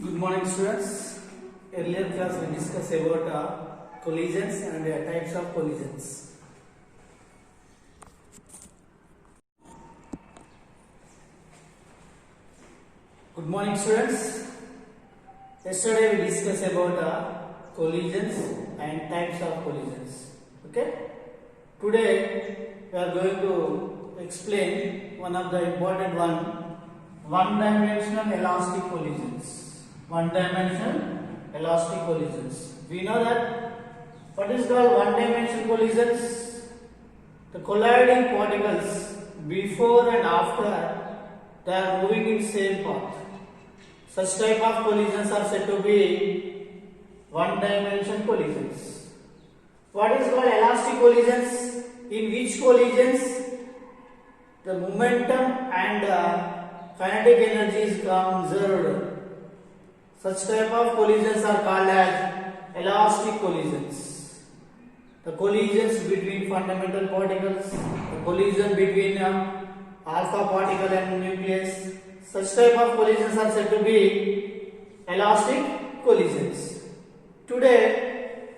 Good morning, students. Earlier class we discussed about collisions and types of collisions. Good morning, students. Yesterday we discussed about collisions and types of collisions. Okay. Today we are going to explain one of the important one-dimensional elastic collisions. One-dimensional elastic collisions. We know that what is called one-dimensional collisions? The colliding particles before and after they are moving in same path. Such type of collisions are said to be one-dimensional collisions. What is called elastic collisions? In which collisions the momentum and kinetic energy is conserved. Such type of collisions are called as elastic collisions. The collisions between fundamental particles, the collision between alpha particle and nucleus, such type of collisions are said to be elastic collisions. Today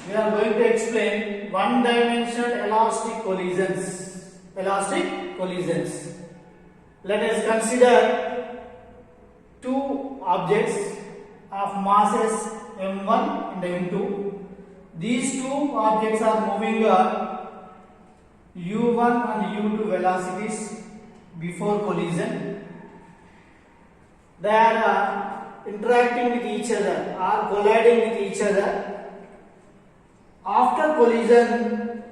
we are going to explain one-dimensional elastic collisions. Elastic collisions. Let us consider two objects of masses m1 and m2. These two objects are moving u1 and u2 velocities before collision. They are interacting with each other or colliding with each other. After collision,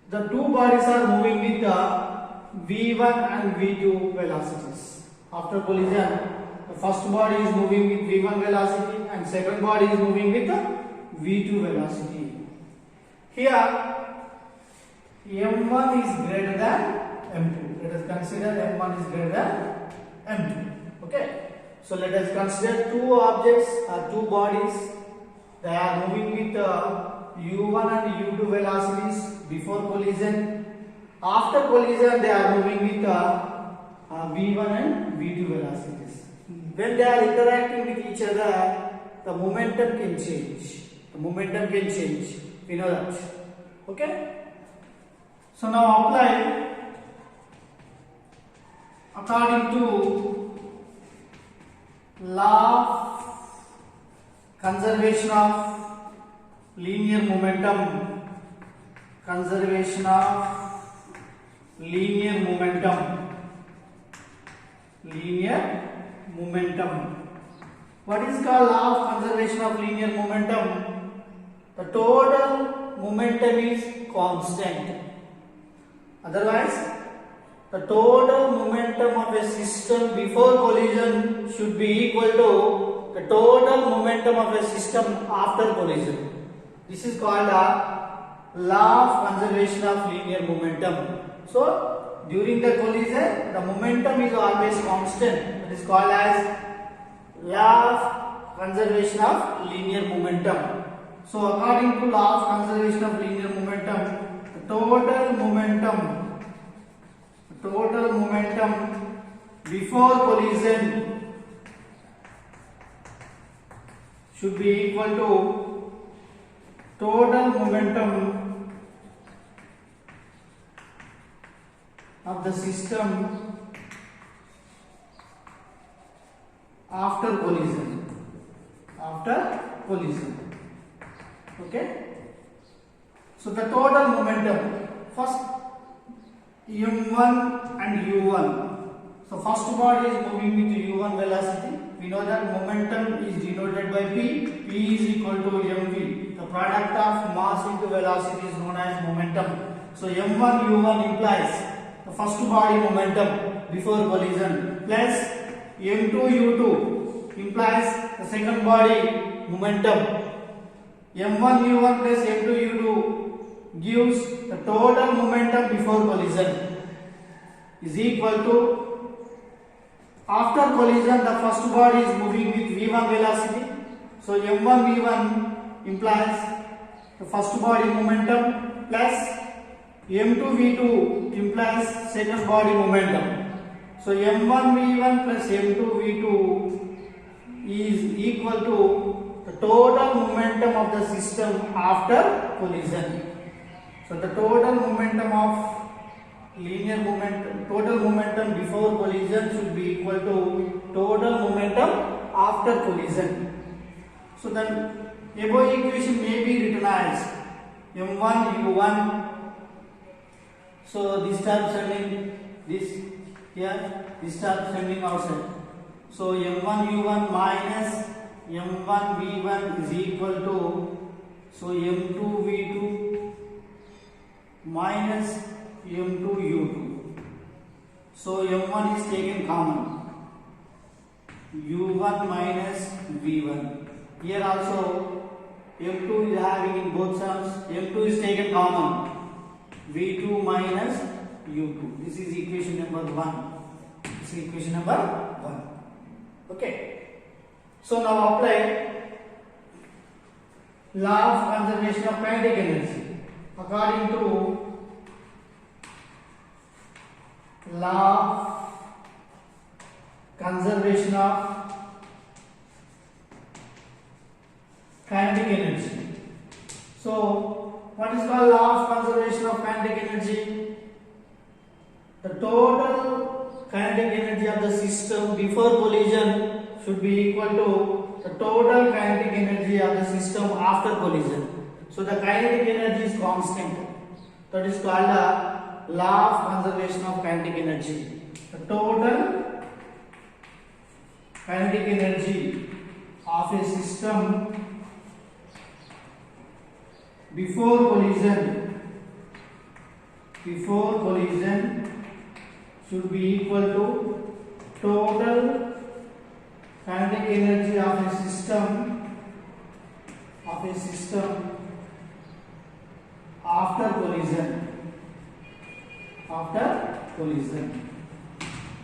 the two bodies are moving with v1 and v2 velocities. After collision, the first body is moving with v1 velocity and second body is moving with v2 velocity. Here m1 is greater than m2. Let us consider m1 is greater than m2. Okay. So let us consider two objects or two bodies. They are moving with u1 and u2 velocities before collision. After collision, they are moving with v1 and v2 velocities. When they are interacting with each other, the momentum can change. The momentum can change. We know that. Okay. So now apply according to law of conservation of linear momentum. Conservation of linear momentum. Linear momentum. What is called law of conservation of linear momentum? The total momentum is constant. Otherwise, the total momentum of a system before collision should be equal to the total momentum of a system after collision. This is called a law of conservation of linear momentum. So, during the collision, the momentum is always constant. It is called as law of conservation of linear momentum. So, according to law of conservation of linear momentum, the total momentum before collision should be equal to total momentum of the system after collision. After collision. Okay. So the total momentum, first m1 and u1. So first body is moving with u1 velocity. We know that momentum is denoted by p. P is equal to mv. The product of mass into velocity is known as momentum. So m1 u1 implies the first body momentum before collision plus m2 u2 implies the second body momentum. m1 u1 plus m2 u2 gives the total momentum before collision is equal to, after collision the first body is moving with v1 velocity. So m1 v1 implies the first body momentum plus m2 v2 implies second body momentum. So m1 v1 plus m2 v2 is equal to the total momentum of the system after collision. So the total momentum of linear momentum, total momentum before collision should be equal to total momentum after collision. So then above equation may be written as m1 u1. So this term sending this here, this term sending outside. So m1 u1 minus m1 v1 is equal to, so m2 v2 minus m2 u2. So m1 is taken common, u1 minus v1. Here also m2 is having in both terms, m2 is taken common, v2 minus u2. This is equation number 1. This is equation number 1. Okay. So now apply law of conservation of kinetic energy. According to law of conservation of kinetic energy. So what is called law of conservation of kinetic energy? The total kinetic energy of the system before collision should be equal to the total kinetic energy of the system after collision. So the kinetic energy is constant. That is called the law of conservation of kinetic energy. The total kinetic energy of a system before collision should be equal to total kinetic energy of a system after collision.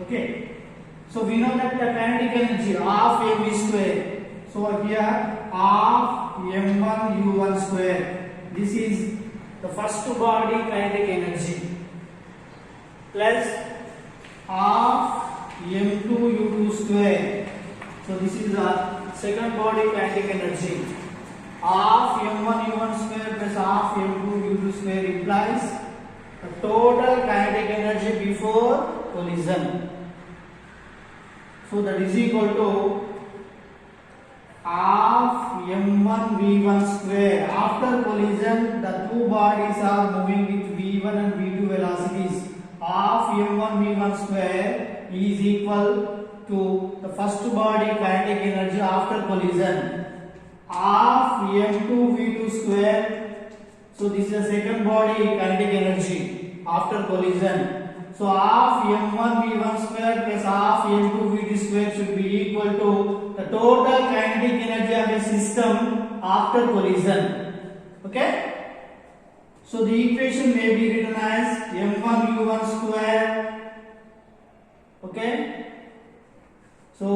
Okay, so we know that the kinetic energy of mv square, so here half m1 u1 square, this is the first body kinetic energy, plus half m2 u2 square, so this is the second body kinetic energy. Half m1 u1 square plus half m2 u2 square implies the total kinetic energy before collision. So that is equal to half m1 v1 square. After collision, the two bodies are moving with v1 and v2 velocities. Half m1 v1 square is equal to the first body kinetic energy after collision, half m2 v2 square. So this is the second body kinetic energy after collision. So half m1 v1 square plus half m2 v2 square should be equal to the total kinetic energy of a system after collision. Okay. So the equation may be written as m1 u1 square. Okay. So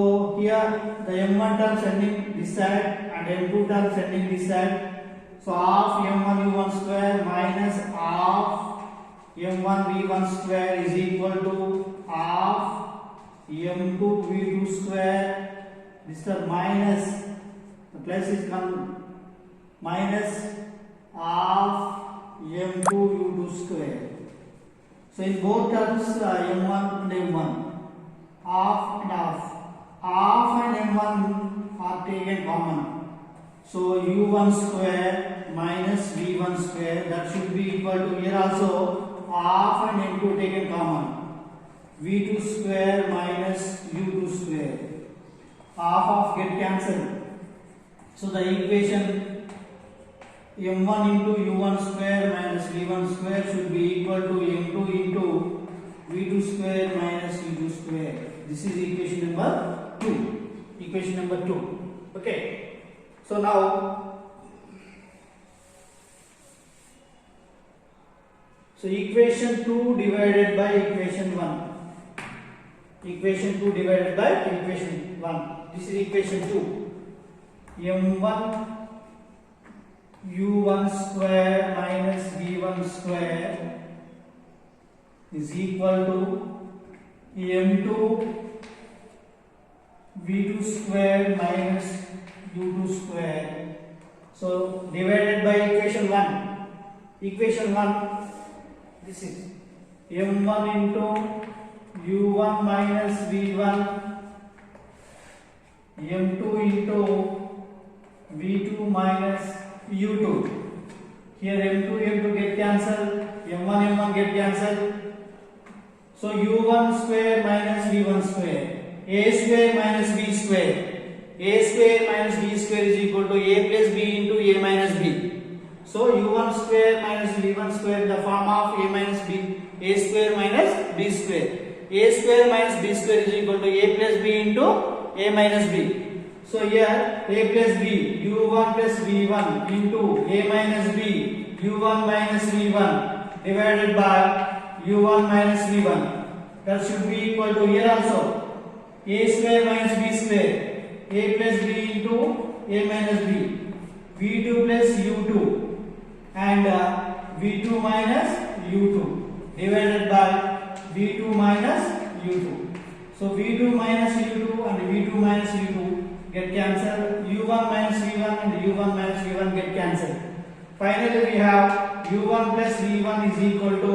here the m1 term sending this side and m2 term sending this side. So half m1 u1 square minus half m1 v1 square is equal to half m2 v2 square. This is minus, the plus is come minus half m2 u2 square. So in both terms m1 and m1, half and half. Half and m1 are taken common. So u1 square minus v1 square, that should be equal to, here also half and m2 taken common, v2 square minus u2 square. Half get cancelled. So the equation m1 into u1 square minus v1 square should be equal to m2 into v2 square minus u2 square. This is equation number 2. Equation number 2. Okay. So now equation 2 divided by equation 1. Equation 2 divided by equation 1. This is equation 2. m1 u1 square minus v1 square is equal to m2 v2 square minus u2 square. So divided by equation 1. Equation 1, this is m1 into u1 minus v1, m2 into v2 minus u2. Here m2 get cancelled, m1 get cancelled. So u1 square minus v1 square, a square minus b square, a square minus b square is equal to a plus b into a minus b. So u1 square minus v1 square in the form of a minus b, a square minus b square. A square minus b square is equal to a plus b into a minus b. So here a plus b, u1 plus v1 into a minus b, u1 minus v1 divided by u1 minus v1. That should be equal to here also a square minus b square, a plus b into a minus b, v2 plus u2 and v2 minus u2 divided by v2 minus u2. So v2 minus u2 and v2 minus u2 get cancelled, u1 minus v1 and u1 minus v1 get cancelled. Finally we have u1 plus v1 is equal to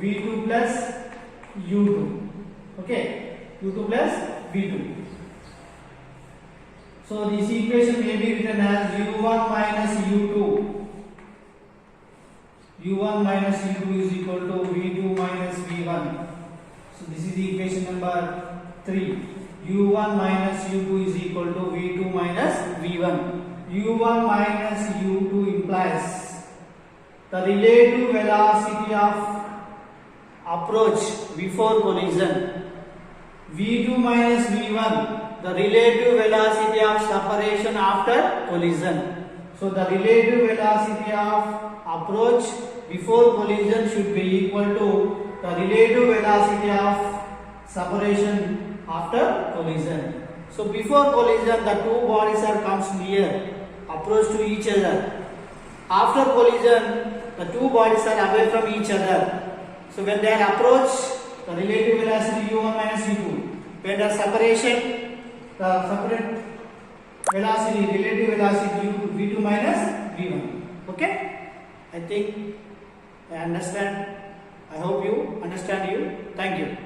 v2 plus u2. Okay, u2 plus v2. So this equation may be written as u1 minus u2. u1 minus u2 is equal to v2 minus v1. So this is the equation number 3. u1 minus u2 is equal to v2 minus v1. u1 minus u2 implies the relative velocity of approach before collision. v2 minus v1, the relative velocity of separation after collision. So the relative velocity of approach before collision should be equal to the relative velocity of separation after collision. So before collision the two bodies are comes near, approach to each other. After collision the two bodies are away from each other. So when they are approach, the relative velocity u1 minus u2. When the separation, the separate velocity, relative velocity v2 minus v1. Okay? I think I understand. I hope you understand you. Thank you.